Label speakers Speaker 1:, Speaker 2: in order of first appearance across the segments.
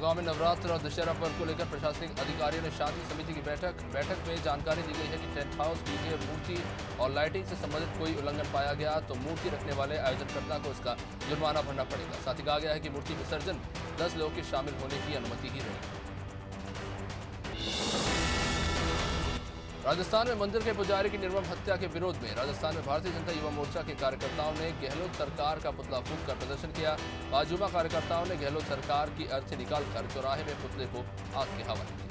Speaker 1: गुड़गांव में नवरात्र और दशहरा पर्व को लेकर प्रशासनिक अधिकारियों ने शांति समिति की बैठक में जानकारी दी गई है कि टेंट हाउस, डीजे, मूर्ति और लाइटिंग से संबंधित कोई उल्लंघन पाया गया तो मूर्ति रखने वाले आयोजनकर्ता को इसका जुर्माना भरना पड़ेगा। साथ ही कहा गया है कि मूर्ति विसर्जन 10 लोगों के शामिल होने की अनुमति ही रहेगी। राजस्थान में मंदिर के पुजारी की निर्मम हत्या के विरोध में राजस्थान में भारतीय जनता युवा मोर्चा के कार्यकर्ताओं ने गहलोत सरकार का पुतला फूंक कर प्रदर्शन किया। बाजुमा कार्यकर्ताओं ने गहलोत सरकार की अर्थी निकालकर चौराहे में पुतले को आग के हवाले किया।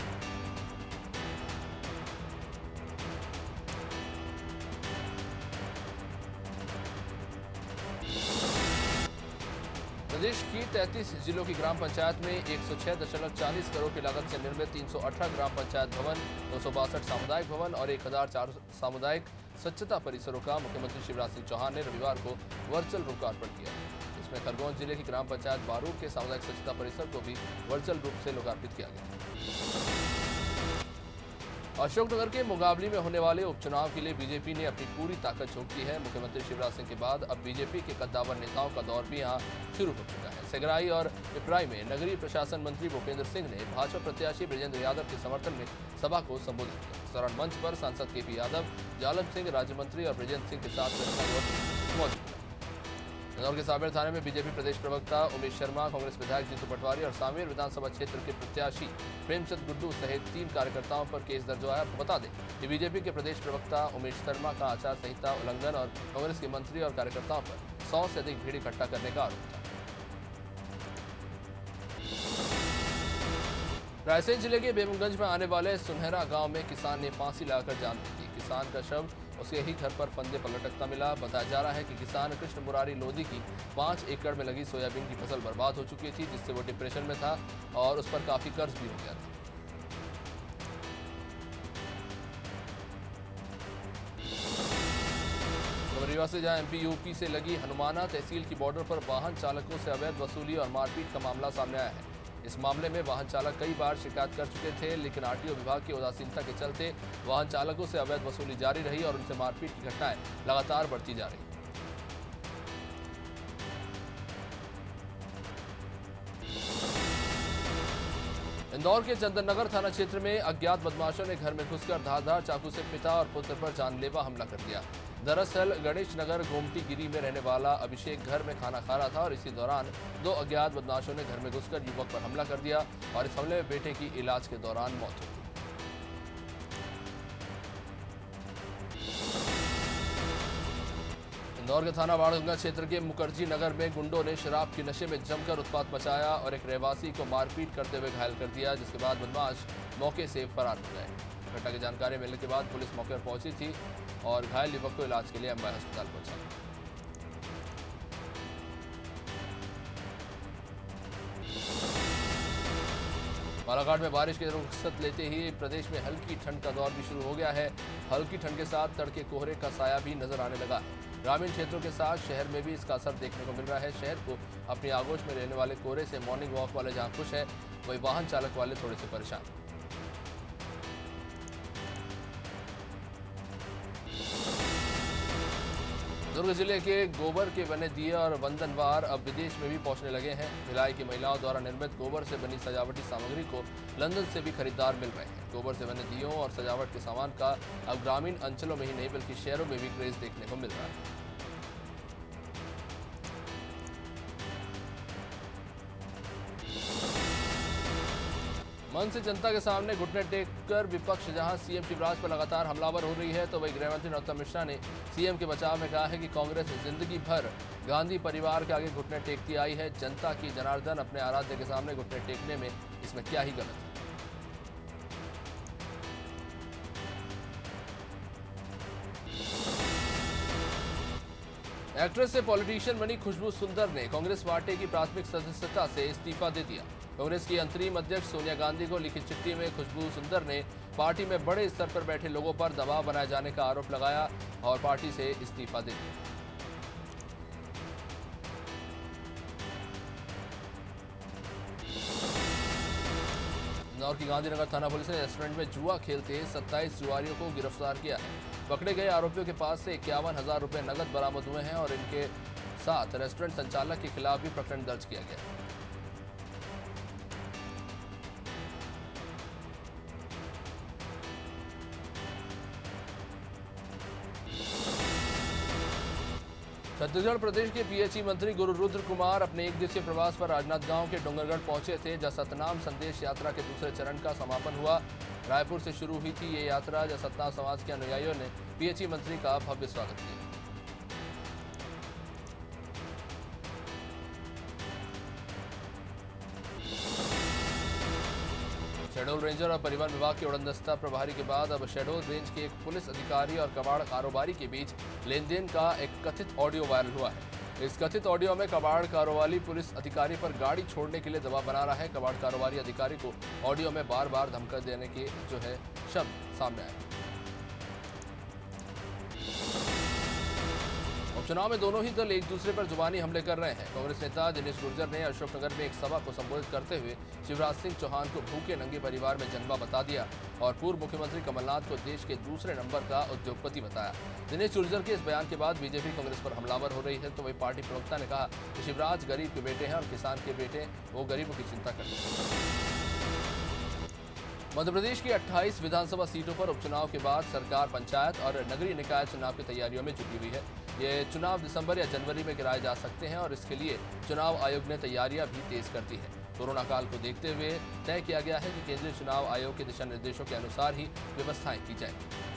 Speaker 1: प्रदेश की 33 जिलों की ग्राम पंचायत में 106.40 करोड़ की लागत से निर्मित 318 ग्राम पंचायत भवन, 262 सामुदायिक भवन और 1004 सामुदायिक स्वच्छता परिसरों का मुख्यमंत्री शिवराज सिंह चौहान ने रविवार को वर्चुअल लोकार्पण किया। इसमें खरगोन जिले की ग्राम पंचायत बारूद के सामुदायिक स्वच्छता परिसर को भी वर्चुअल रूप से लोकार्पित किया गया। अशोकनगर के मुकाबले में होने वाले उपचुनाव के लिए बीजेपी ने अपनी पूरी ताकत झोंक दी है। मुख्यमंत्री शिवराज सिंह के बाद अब बीजेपी के कद्दावर नेताओं का दौर भी यहां शुरू हो चुका है। सेगराई और पिपराई में नगरीय प्रशासन मंत्री भूपेंद्र सिंह ने भाजपा प्रत्याशी बृजेंद्र यादव के समर्थन में सभा को संबोधित किया। इस दौरान मंच पर सांसद केपी यादव, जालम सिंह राज्य मंत्री और बृजेंद्र सिंह के साथ मौजूद थे। इंदौर के सावेर थाने में बीजेपी प्रदेश प्रवक्ता उमेश शर्मा, कांग्रेस विधायक जीतू पटवारी और सावेर विधानसभा क्षेत्र के प्रत्याशी प्रेमचंद गुड्डू सहित 3 कार्यकर्ताओं पर केस दर्ज हुआ है। आपको बता दें कि बीजेपी के प्रदेश प्रवक्ता उमेश शर्मा का आचार संहिता उल्लंघन और कांग्रेस के मंत्री और कार्यकर्ताओं पर 100 से अधिक भीड़ इकट्ठा करने का आरोप था। रायसेन जिले के बेगमगंज में आने वाले सुनहरा गांव में किसान ने फांसी लगाकर जान दी थी। किसान का शव उसके ही घर पर फंदे पर लटकता मिला। बताया जा रहा है कि किसान कृष्ण मुरारी लोधी की 5 एकड़ में लगी सोयाबीन की फसल बर्बाद हो चुकी थी, जिससे वो डिप्रेशन में था और उस पर काफी कर्ज भी हो गया था। रीवा से जहां एमपी यूपी से लगी हनुमाना तहसील की बॉर्डर पर वाहन चालकों से अवैध वसूली और मारपीट का मामला सामने आया है। इस मामले में वाहन चालक कई बार शिकायत कर चुके थे, लेकिन आरटीओ विभाग की उदासीनता के चलते वाहन चालकों से अवैध वसूली जारी रही और उनसे मारपीट की घटनाएं लगातार बढ़ती जा रही। इंदौर के चंदननगर थाना क्षेत्र में अज्ञात बदमाशों ने घर में घुसकर धारदार चाकू से पिता और पुत्र पर जानलेवा हमला कर दिया। दरअसल गणेश नगर गोमती गिरी में रहने वाला अभिषेक घर में खाना खा रहा था और इसी दौरान 2 अज्ञात बदमाशों ने घर में घुसकर युवक पर हमला कर दिया और इस हमले में बेटे की इलाज के दौरान मौत हो गई। इंदौर के थाना बाड़गंगा क्षेत्र के मुखर्जी नगर में गुंडों ने शराब के नशे में जमकर उत्पात मचाया और एक रहवासी को मारपीट करते हुए घायल कर दिया, जिसके बाद बदमाश मौके से फरार हो गए। घटना की जानकारी मिलने के बाद पुलिस मौके पर पहुंची थी और घायल युवक को इलाज के लिए अंबाई अस्पताल पहुंचाया। बालाघाट में बारिश की रुखसत लेते ही प्रदेश में हल्की ठंड का दौर भी शुरू हो गया है। हल्की ठंड के साथ तड़के कोहरे का साया भी नजर आने लगा है। ग्रामीण क्षेत्रों के साथ शहर में भी इसका असर देखने को मिल रहा है। शहर को अपनी आगोश में रहने वाले कोहरे से मॉर्निंग वॉक वाले जहां खुश है, वही वाहन चालक वाले थोड़े से परेशान। दुर्ग जिले के गोबर के बने दिए और बंधनवार अब विदेश में भी पहुंचने लगे हैं। भिलाई की महिलाओं द्वारा निर्मित गोबर से बनी सजावटी सामग्री को लंदन से भी खरीदार मिल रहे हैं। गोबर से बने दियों और सजावट के सामान का अब ग्रामीण अंचलों में ही नहीं बल्कि शहरों में भी क्रेज देखने को मिल रहा है। मन से जनता के सामने घुटने टेककर विपक्ष जहां सीएम शिवराज पर लगातार हमलावर हो रही है, तो वही गृहमंत्री नरोत्तम मिश्रा ने सीएम के बचाव में कहा है कि कांग्रेस जिंदगी भर गांधी परिवार के आगे घुटने टेकती आई है। जनता की जनार्दन अपने आराध्य के सामने घुटने टेकने में इसमें क्या ही गलत है। एक्ट्रेस से पॉलिटिशियन बनी खुशबू सुंदर ने कांग्रेस पार्टी की प्राथमिक सदस्यता से इस्तीफा दे दिया। कांग्रेस की अंतरिम अध्यक्ष सोनिया गांधी को लिखी चिट्ठी में खुशबू सुंदर ने पार्टी में बड़े स्तर पर बैठे लोगों पर दबाव बनाए जाने का आरोप लगाया और पार्टी से इस्तीफा दे दिया। इंदौर की गांधीनगर थाना पुलिस ने रेस्टोरेंट में जुआ खेलते 27 जुआरियों को गिरफ्तार किया है। पकड़े गए आरोपियों के पास से 51,000 रुपए नकद बरामद हुए हैं और इनके साथ रेस्टोरेंट संचालक के खिलाफ भी प्रकरण दर्ज किया गया है। छत्तीसगढ़ प्रदेश के पीएचई मंत्री गुरु रुद्र कुमार अपने एक दिवसीय प्रवास पर राजनांदगांव के डोंगरगढ़ पहुंचे थे, जहां सतनाम संदेश यात्रा के दूसरे चरण का समापन हुआ। रायपुर से शुरू हुई थी ये यात्रा, जहां सतनाम समाज के अनुयायियों ने पीएचई मंत्री का भव्य स्वागत किया। शेड्यूल रेंजर और परिवहन विभाग के उड़नदस्ता प्रभारी के बाद अब शेड्यूल रेंज के एक पुलिस अधिकारी और कबाड़ कारोबारी के बीच लेनदेन का एक कथित ऑडियो वायरल हुआ है। इस कथित ऑडियो में कबाड़ कारोबारी पुलिस अधिकारी पर गाड़ी छोड़ने के लिए दबाव बना रहा है। कबाड़ कारोबारी अधिकारी को ऑडियो में बार बार धमकी देने के शब्द सामने आए। उपचुनाव में दोनों ही दल एक दूसरे पर जुबानी हमले कर रहे हैं। कांग्रेस नेता दिनेश गुर्जर ने अशोकनगर में एक सभा को संबोधित करते हुए शिवराज सिंह चौहान को भूखे नंगे परिवार में जन्मा बता दिया और पूर्व मुख्यमंत्री कमलनाथ को देश के दूसरे नंबर का उद्योगपति बताया। दिनेश गुर्जर के इस बयान के बाद बीजेपी कांग्रेस पर हमलावर हो रही है, तो वही पार्टी प्रवक्ता ने कहा कि शिवराज गरीब के बेटे हैं और किसान के बेटे वो गरीबों की चिंता करते हैं। मध्य प्रदेश की 28 विधानसभा सीटों पर उपचुनाव के बाद सरकार पंचायत और नगरीय निकाय चुनाव की तैयारियों में जुटी हुई है। ये चुनाव दिसंबर या जनवरी में कराए जा सकते हैं और इसके लिए चुनाव आयोग ने तैयारियां भी तेज कर दी है। कोरोना काल को देखते हुए तय किया गया है कि केंद्रीय चुनाव आयोग के दिशा निर्देशों के अनुसार ही व्यवस्थाएं की जाएंगी।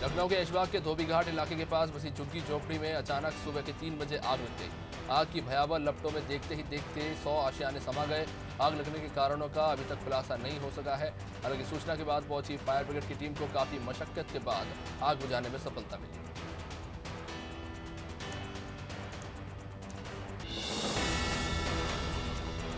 Speaker 1: लखनऊ के ऐशबाग के धोबीघाट इलाके के पास बसी झुग्गी झोपड़ी में अचानक सुबह के 3 बजे आग लग गई। आग की भयावह लपटों में देखते ही देखते 100 आशियाने समा गए। आग लगने के कारणों का अभी तक खुलासा नहीं हो सका है। हालांकि सूचना के बाद पहुंची फायर ब्रिगेड की टीम को काफी मशक्कत के बाद आग बुझाने में सफलता मिली।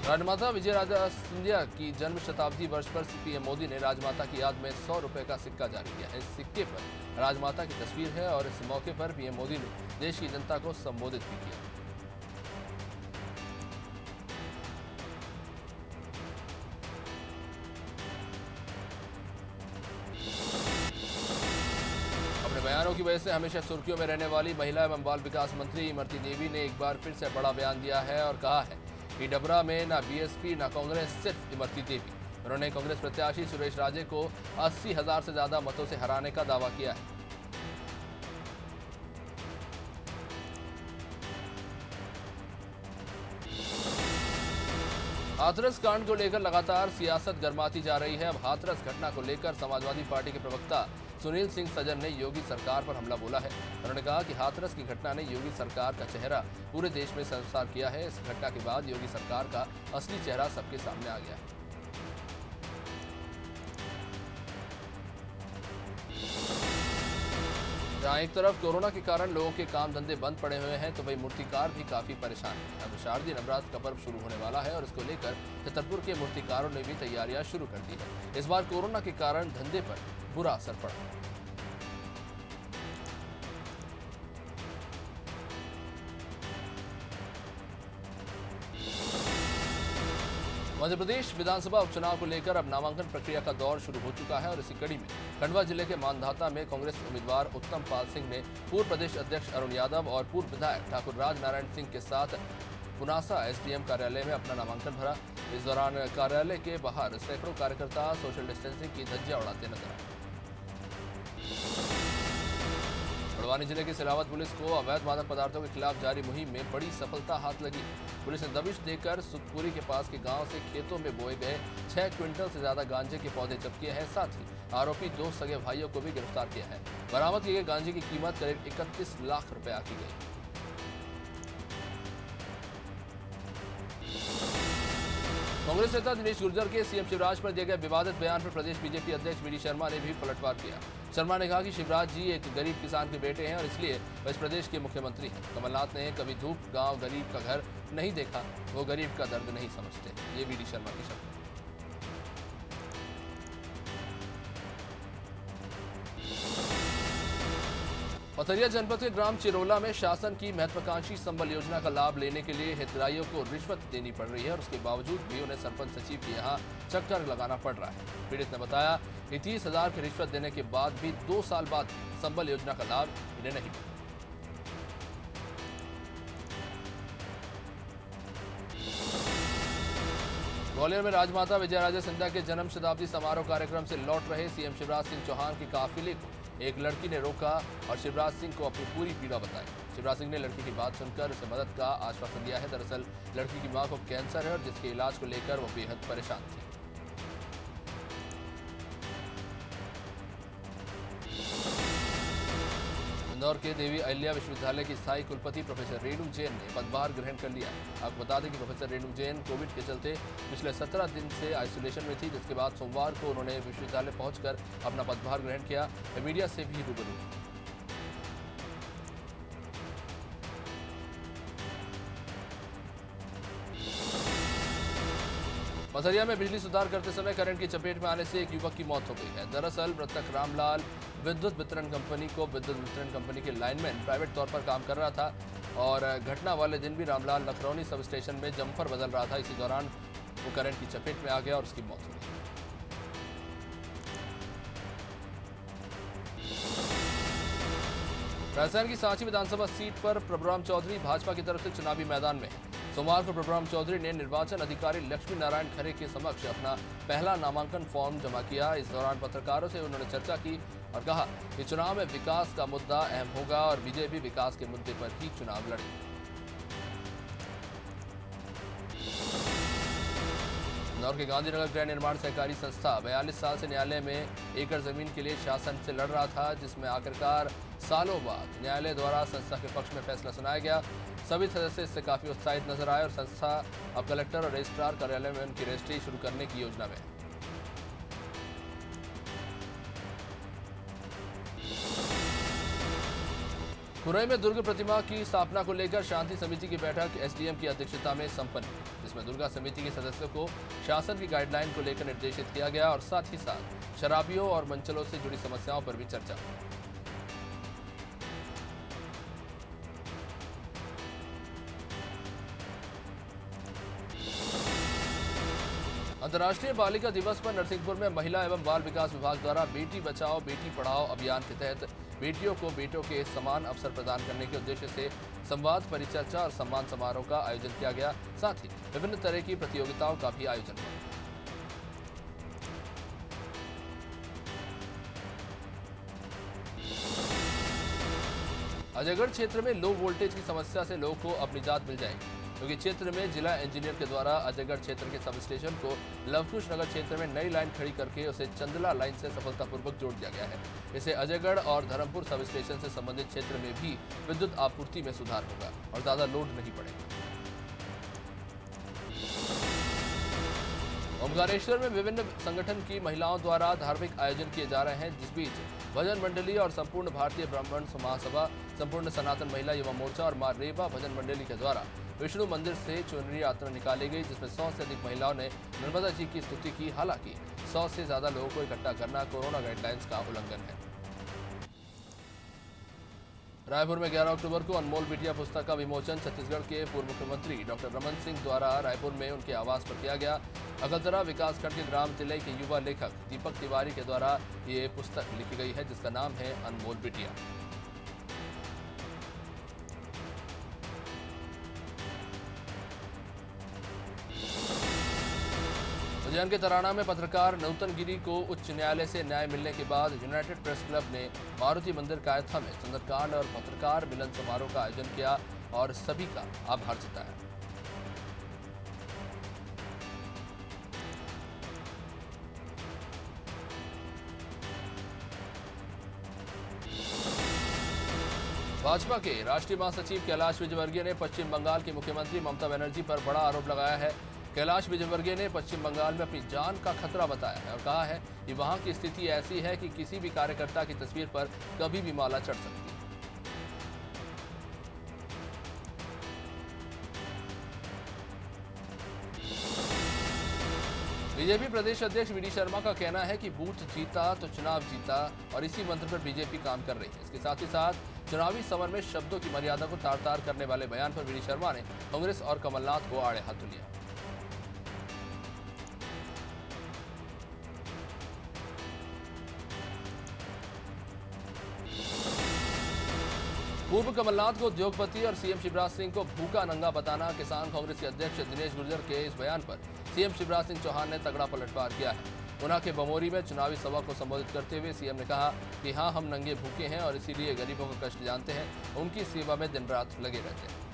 Speaker 1: राजमाता विजयराजा सिंधिया की जन्म शताब्दी वर्ष पर पीएम मोदी ने राजमाता की याद में 100 रुपए का सिक्का जारी किया है। इस सिक्के पर राजमाता की तस्वीर है और इस मौके पर पीएम मोदी ने देश की जनता को संबोधित भी किया। अपने बयानों की वजह से हमेशा सुर्खियों में रहने वाली महिला एवं बाल विकास मंत्री इमरती देवी ने एक बार फिर से बड़ा बयान दिया है और कहा है कि डबरा में ना बीएसपी ना कांग्रेस, सिर्फ इमरती देवी। उन्होंने कांग्रेस प्रत्याशी सुरेश राजे को 80,000 से ज्यादा मतों से हराने का दावा किया है। हाथरस कांड को लेकर लगातार सियासत गर्माती जा रही है। अब हाथरस घटना को लेकर समाजवादी पार्टी के प्रवक्ता सुनील सिंह सजन ने योगी सरकार पर हमला बोला है। उन्होंने कहा कि हाथरस की घटना ने योगी सरकार का चेहरा पूरे देश में संसार किया है। इस घटना के बाद योगी सरकार का असली चेहरा सबके सामने आ गया है। जहां एक तरफ कोरोना के कारण लोगों के काम धंधे बंद पड़े हुए हैं, तो वही मूर्तिकार भी काफी परेशान है। अब शारदीय नवरात्र का पर्व शुरू होने वाला है और इसको लेकर छतरपुर के मूर्तिकारों ने भी तैयारियां शुरू कर दी है। इस बार कोरोना के कारण धंधे पर बुरा असर पड़ा। मध्य प्रदेश विधानसभा उपचुनाव को लेकर अब नामांकन प्रक्रिया का दौर शुरू हो चुका है और इसी कड़ी में खंडवा जिले के मानधाता में कांग्रेस उम्मीदवार उत्तम पाल सिंह ने पूर्व प्रदेश अध्यक्ष अरुण यादव और पूर्व विधायक ठाकुर राजनारायण सिंह के साथ पुनासा एसडीएम कार्यालय में अपना नामांकन भरा। इस दौरान कार्यालय के बाहर सैकड़ों कार्यकर्ता सोशल डिस्टेंसिंग की धज्जियां उड़ाते नजर आए। बड़वानी जिले की सिलावत पुलिस को अवैध मादक पदार्थों के खिलाफ जारी मुहिम में बड़ी सफलता हाथ लगी। पुलिस ने दबिश देकर सुतपुरी के पास के गांव से खेतों में बोए गए 6 क्विंटल से ज्यादा गांजे के पौधे जब्त किए हैं। साथ ही आरोपी 2 सगे भाइयों को भी गिरफ्तार किया है। बरामद किए गए गांजे की कीमत करीब 31 लाख रुपए आकी गई। कांग्रेस नेता दिनेश गुर्जर के सीएम शिवराज पर दिए गए विवादित बयान पर प्रदेश बीजेपी अध्यक्ष वी डी शर्मा ने भी पलटवार किया। शर्मा ने कहा कि शिवराज जी एक गरीब किसान के बेटे हैं और इसलिए वह इस प्रदेश के मुख्यमंत्री हैं। कमलनाथ ने कभी धूप गांव गरीब का घर नहीं देखा, वो गरीब का दर्द नहीं समझते। ये वी डी शर्मा के शब्द। पथरिया जनपद के ग्राम चिरोला में शासन की महत्वाकांक्षी संबल योजना का लाभ लेने के लिए हितग्राहियों को रिश्वत देनी पड़ रही है और उसके बावजूद भी उन्हें सरपंच सचिव के यहाँ चक्कर लगाना पड़ रहा है। पीड़ित ने बताया कि 30,000 की रिश्वत देने के बाद भी 2 साल बाद संबल योजना का लाभ इन्हें नहीं मिला। ग्वालियर में राजमाता विजयराजा सिंधिया के जन्म शताब्दी समारोह कार्यक्रम से लौट रहे सीएम शिवराज सिंह चौहान के काफिले को एक लड़की ने रोका और शिवराज सिंह को अपनी पूरी पीड़ा बताई। शिवराज सिंह ने लड़की की बात सुनकर उसे मदद का आश्वासन दिया है। दरअसल लड़की की मां को कैंसर है और जिसके इलाज को लेकर वो बेहद परेशान थी। इंदौर के देवी अहिल्या विश्वविद्यालय की स्थायी कुलपति प्रोफेसर रेणु जैन ने पदभार ग्रहण कर लिया। आपको बता दें कि प्रोफेसर रेणु जैन कोविड के चलते पिछले 17 दिन से आइसोलेशन में थी, जिसके बाद सोमवार को उन्होंने विश्वविद्यालय पहुंचकर अपना पदभार ग्रहण किया। मीडिया से भी रूबरू। पथरिया में बिजली सुधार करते समय करंट की चपेट में आने से एक युवक की मौत हो गई है। दरअसल मृतक रामलाल विद्युत वितरण कंपनी के लाइनमैन प्राइवेट तौर पर काम कर रहा था और घटना वाले दिन भी रामलाल लखरौनी सब स्टेशन में जम्पर बदल रहा था। इसी दौरान वो करंट की चपेट में आ गया और उसकी मौत हो गई। राजस्थान की सांची विधानसभा सीट पर प्रभुराम चौधरी भाजपा की तरफ से चुनावी मैदान में है। सोमवार को प्रभुराम चौधरी ने निर्वाचन अधिकारी लक्ष्मी नारायण खरे के समक्ष अपना पहला नामांकन फॉर्म जमा किया। इस दौरान पत्रकारों से उन्होंने चर्चा की और कहा कि चुनाव में विकास का मुद्दा अहम होगा और बीजेपी विकास के मुद्दे पर ही चुनाव लड़ेगी। इंदौर के गांधीनगर गृह निर्माण सहकारी संस्था 42 साल से न्यायालय में एकड़ जमीन के लिए शासन से लड़ रहा था, जिसमें आखिरकार सालों बाद न्यायालय द्वारा संस्था के पक्ष में फैसला सुनाया गया। सभी सदस्य इससे काफी उत्साहित नजर आए और संस्था अब कलेक्टर और रजिस्ट्रार कार्यालय में उनकी रजिस्ट्री शुरू करने की योजना में है। खुरई में दुर्गा प्रतिमा की स्थापना को लेकर शांति समिति की बैठक एसडीएम की अध्यक्षता में संपन्न हुई, जिसमें दुर्गा समिति के सदस्यों को शासन की गाइडलाइन को लेकर निर्देशित किया गया और साथ ही साथ शराबियों और मंचलों से जुड़ी समस्याओं पर भी चर्चा हुई। अंतर्राष्ट्रीय बालिका दिवस पर नरसिंहपुर में महिला एवं बाल विकास विभाग द्वारा बेटी बचाओ बेटी पढ़ाओ अभियान के तहत बेटियों को बेटों के समान अवसर प्रदान करने के उद्देश्य से संवाद, परिचर्चा और सम्मान समारोह का आयोजन किया गया। साथ ही विभिन्न तरह की प्रतियोगिताओं का भी आयोजन हुआ। अजयगढ़ क्षेत्र में लो वोल्टेज की समस्या से लोगों को अब निजात मिल जाएगी, क्योंकि क्षेत्र में जिला इंजीनियर के द्वारा अजयगढ़ क्षेत्र के सब स्टेशन को लवकुश नगर क्षेत्र में नई लाइन खड़ी करके उसे चंदला लाइन से सफलतापूर्वक जोड़ दिया गया है। इससे अजयगढ़ और धर्मपुर सब स्टेशन से संबंधित क्षेत्र में भी विद्युत आपूर्ति में सुधार होगा और ज्यादा लोड नहीं पड़ेगा। ओमकारेश्वर में विभिन्न संगठन की महिलाओं द्वारा धार्मिक आयोजन किए जा रहे हैं, जिस बीच भजन मंडली और संपूर्ण भारतीय ब्राह्मण महासभा, संपूर्ण सनातन महिला युवा मोर्चा और मां रेवा भजन मंडली के द्वारा विष्णु मंदिर से चुनरी यात्रा निकाली गई, जिसमें 100 से अधिक महिलाओं ने नर्मदा जी की स्तुति की। हालांकि 100 से ज्यादा लोगों को इकट्ठा करना कोरोना गाइडलाइंस का उल्लंघन है। रायपुर में 11 अक्टूबर को अनमोल बिटिया पुस्तक का विमोचन छत्तीसगढ़ के पूर्व मुख्यमंत्री डॉक्टर रमन सिंह द्वारा रायपुर में उनके आवास पर किया गया। अगलतरा विकासखंड के ग्राम तिलई के युवा लेखक दीपक तिवारी के द्वारा ये पुस्तक लिखी गई है, जिसका नाम है अनमोल बिटिया। उज्जैन के तराना में पत्रकार नूतन गिरी को उच्च न्यायालय से न्याय मिलने के बाद यूनाइटेड प्रेस क्लब ने मारुति मंदिर कायथा में सुंदरकांड और पत्रकार मिलन समारोह का आयोजन किया और सभी का आभार जताया। भाजपा के राष्ट्रीय महासचिव कैलाश विजयवर्गीय ने पश्चिम बंगाल की मुख्यमंत्री ममता बनर्जी पर बड़ा आरोप लगाया है। कैलाश विजयवर्गीय ने पश्चिम बंगाल में अपनी जान का खतरा बताया है और कहा है कि वहां की स्थिति ऐसी है कि किसी भी कार्यकर्ता की तस्वीर पर कभी भी माला चढ़ सकती है। बीजेपी प्रदेश अध्यक्ष वी डी शर्मा का कहना है कि बूथ जीता तो चुनाव जीता और इसी मंत्र पर बीजेपी काम कर रही है। इसके साथ ही साथ चुनावी समर में शब्दों की मर्यादा को तार-तार करने वाले बयान पर वी डी शर्मा ने कांग्रेस और कमलनाथ को आड़े हाथों लिया। पूर्व कमलनाथ को उद्योगपति और सीएम शिवराज सिंह को भूखा नंगा बताना, किसान कांग्रेस के अध्यक्ष दिनेश गुर्जर के इस बयान पर सीएम शिवराज सिंह चौहान ने तगड़ा पलटवार किया है। ऊना के बमोरी में चुनावी सभा को संबोधित करते हुए सीएम ने कहा कि हाँ, हम नंगे भूखे हैं और इसीलिए गरीबों का कष्ट जानते हैं, उनकी सेवा में दिन रात लगे रहते हैं।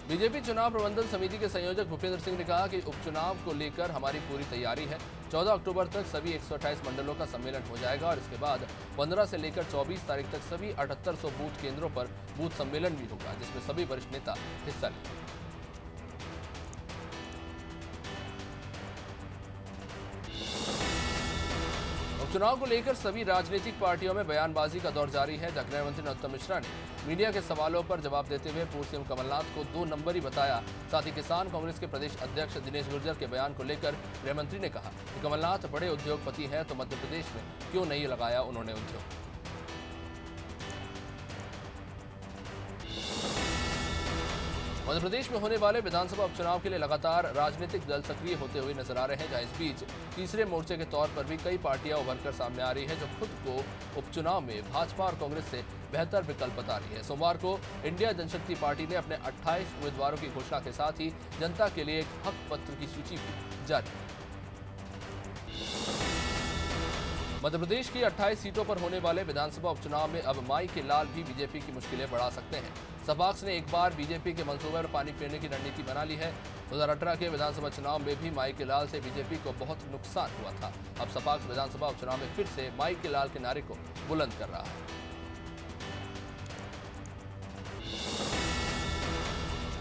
Speaker 1: बीजेपी चुनाव प्रबंधन समिति के संयोजक भूपेंद्र सिंह ने कहा कि उपचुनाव को लेकर हमारी पूरी तैयारी है। 14 अक्टूबर तक सभी 128 मंडलों का सम्मेलन हो जाएगा और इसके बाद 15 से लेकर 24 तारीख तक सभी 7800 बूथ केंद्रों पर बूथ सम्मेलन भी होगा, जिसमें सभी वरिष्ठ नेता हिस्सा लेंगे। उपचुनाव को लेकर सभी राजनीतिक पार्टियों में बयानबाजी का दौर जारी है। गृह मंत्री नरोत्तम मिश्रा ने मीडिया के सवालों पर जवाब देते हुए पूर्व सीएम कमलनाथ को 2 नंबर ही बताया। साथ ही किसान कांग्रेस के प्रदेश अध्यक्ष दिनेश गुर्जर के बयान को लेकर गृह मंत्री ने कहा कि कमलनाथ बड़े उद्योगपति हैं, तो मध्य प्रदेश में क्यों नहीं लगाया उन्होंने उद्योग। मध्य प्रदेश में होने वाले विधानसभा उपचुनाव के लिए लगातार राजनीतिक दल सक्रिय होते हुए नजर आ रहे हैं, जहां इस बीच तीसरे मोर्चे के तौर पर भी कई पार्टियां उभरकर सामने आ रही है, जो खुद को उपचुनाव में भाजपा और कांग्रेस से बेहतर विकल्प बता रही है। सोमवार को इंडिया जनशक्ति पार्टी ने अपने 28 उम्मीदवारों की घोषणा के साथ ही जनता के लिए एक हक पत्र की सूची भी जारी की। मध्य प्रदेश की 28 सीटों पर होने वाले विधानसभा उपचुनाव में अब माई के लाल भी बीजेपी की मुश्किलें बढ़ा सकते हैं। सपाक्स ने एक बार बीजेपी के मंसूबे पर पानी फेरने की रणनीति बना ली है। 2018 के विधानसभा चुनाव में भी माई के लाल से बीजेपी को बहुत नुकसान हुआ था। अब सपाक्स विधानसभा उपचुनाव में फिर से माई के लाल के नारे को बुलंद कर रहा है।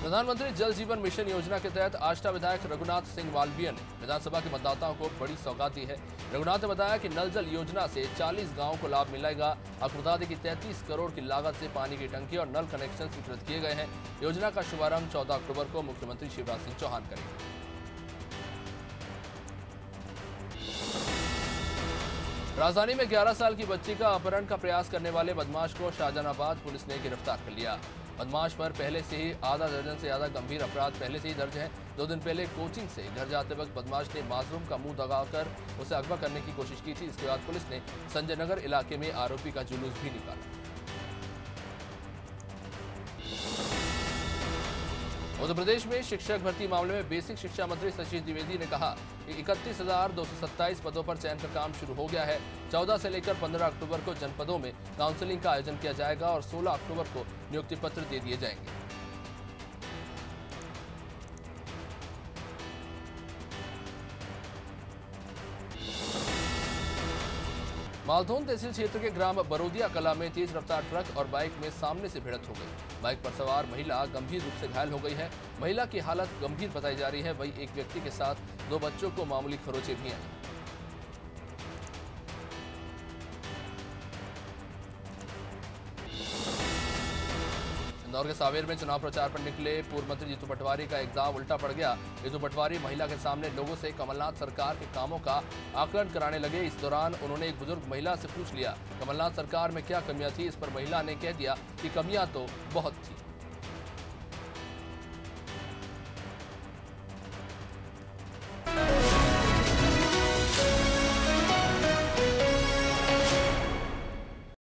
Speaker 1: प्रधानमंत्री जल जीवन मिशन योजना के तहत आष्टा विधायक रघुनाथ सिंह वाल्विया ने विधानसभा के मतदाताओं को बड़ी सौगात दी है। रघुनाथ ने बताया कि नल जल योजना से 40 गांवों को लाभ मिलेगा। आपको बता दें कि 33 करोड़ की लागत से पानी की टंकी और नल कनेक्शन वितरित किए गए हैं। योजना का शुभारंभ 14 अक्टूबर को मुख्यमंत्री शिवराज सिंह चौहान करेंगे। राजधानी में 11 साल की बच्ची का अपहरण का प्रयास करने वाले बदमाश को शाहजहानाबाद पुलिस ने गिरफ्तार कर लिया। बदमाश पर पहले से ही आधा दर्जन से ज्यादा गंभीर अपराध पहले से ही दर्ज हैं। 2 दिन पहले कोचिंग से घर जाते वक्त बदमाश ने मासूम का मुंह दबाकर उसे अगवा करने की कोशिश की थी। इसके बाद पुलिस ने संजय नगर इलाके में आरोपी का जुलूस भी निकाला। उत्तर प्रदेश में शिक्षक भर्ती मामले में बेसिक शिक्षा मंत्री सचिन द्विवेदी ने कहा कि 31,227 पदों पर चयन का काम शुरू हो गया है। 14 से लेकर 15 अक्टूबर को जनपदों में काउंसलिंग का आयोजन किया जाएगा और 16 अक्टूबर को नियुक्ति पत्र दे दिए जाएंगे। मालथोन तहसील क्षेत्र के ग्राम बरोदिया कला में तेज रफ्तार ट्रक और बाइक में सामने से भिड़ंत हो गई। बाइक पर सवार महिला गंभीर रूप से घायल हो गई है। महिला की हालत गंभीर बताई जा रही है। वहीं एक व्यक्ति के साथ 2 बच्चों को मामूली खरोंचें भी आई। इंदौर के सावेर में चुनाव प्रचार पर निकले पूर्व मंत्री जीतू पटवारी का एक दांव उल्टा पड़ गया। जीतू पटवारी महिला के सामने लोगों से कमलनाथ सरकार के कामों का आकलन कराने लगे। इस दौरान उन्होंने एक बुजुर्ग महिला से पूछ लिया कमलनाथ सरकार में क्या कमियां थी। इस पर महिला ने कह दिया कि कमियां तो बहुत थी।